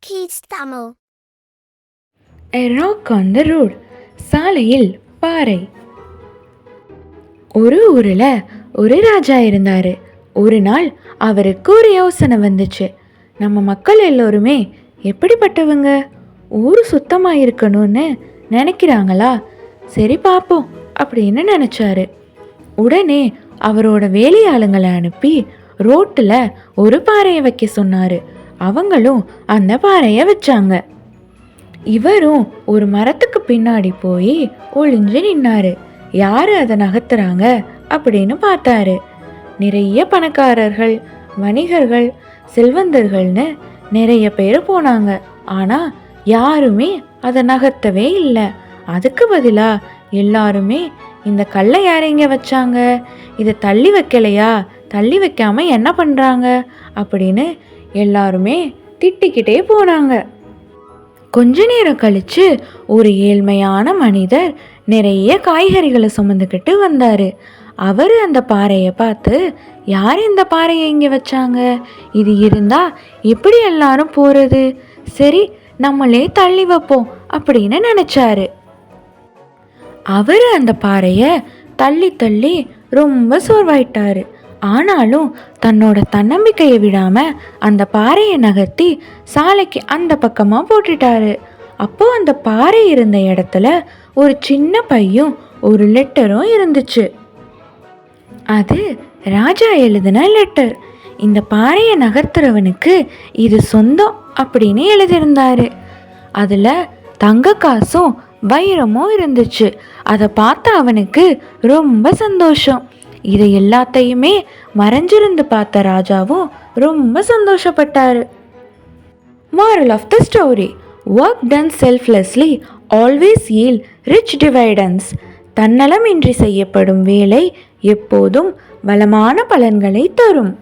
Kids Tamil. A rock on the road. சாலையில் பாறை. ஒரு ஊரில் ஒரு ராஜா இருந்தார். ஒரு நாள் அவருக்கு ஒரு யோசனை வந்துச்சு. நம்ம மக்கள் எல்லோருமே எப்படிப்பட்டவங்க? ஊர் சுத்தமாக இருக்கணும்னு நினைக்கிறாங்களா? சரி பார்ப்போம் அப்படின்னு நினச்சாரு. உடனே அவரோட வேலையாளுங்களை அனுப்பி ரோட்டில் ஒரு பாறையை வைக்க சொன்னார். அவங்களும் அந்த பாறையை வச்சாங்க. இவரும் ஒரு மரத்துக்கு பின்னாடி போய் ஒளிஞ்சு நின்னாரு. யாரு அதை நகர்த்துறாங்க அப்படின்னு பார்த்தாரு. நிறைய பணக்காரர்கள், வணிகர்கள், செல்வந்தர்கள்னு நிறைய பேர் போனாங்க. ஆனால் யாருமே அதை நகர்த்தவே இல்லை. அதுக்கு பதிலாக எல்லாருமே இந்த கல்லை யார் இங்கே வச்சாங்க, இதை தள்ளி வைக்கலையா, தள்ளி வைக்காம என்ன பண்ணுறாங்க அப்படின்னு எல்லாருமே திட்டிக்கிட்டே போனாங்க. கொஞ்ச நேரம் கழிச்சு ஒரு ஏழ்மையான மனிதர் நிறைய காய்கறிகளை சுமந்துக்கிட்டு வந்தார். அவர் அந்த பாறையை பார்த்து, யார் இந்த பாறையை இங்கே வச்சாங்க, இது இருந்தால் எப்படி எல்லாரும் போகிறது, சரி நம்மளே தள்ளி வைப்போம் அப்படின்னு நினச்சாரு. அவர் அந்த பாறையை தள்ளி தள்ளி ரொம்ப சோர்வாயிட்டாரு. ஆனாலும் தன்னோட தன்னம்பிக்கையை விடாம அந்த பாறையை நகர்த்தி சாலைக்கு அந்த பக்கமா போட்டுட்டாரு. அப்போ அந்த பாறை இருந்த இடத்துல ஒரு சின்ன பையும் ஒரு லெட்டரும் இருந்துச்சு. அது ராஜா எழுதின லெட்டர். இந்த பாறையை நகர்த்துறவனுக்கு இது சொந்தம் அப்படின்னு எழுதியிருந்தாரு. அதுல தங்க காசும் வைரமும் இருந்துச்சு. அதை பார்த்த அவனுக்கு ரொம்ப சந்தோஷம். இதை எல்லாத்தையுமே மறைஞ்சிருந்து பார்த்த ராஜாவும் ரொம்ப சந்தோஷப்பட்டாரு. Moral of the story: work done selflessly always yield rich dividends. தன்னலமின்றி செய்யப்படும் வேலை எப்போதும் வளமான பலன்களை தரும்.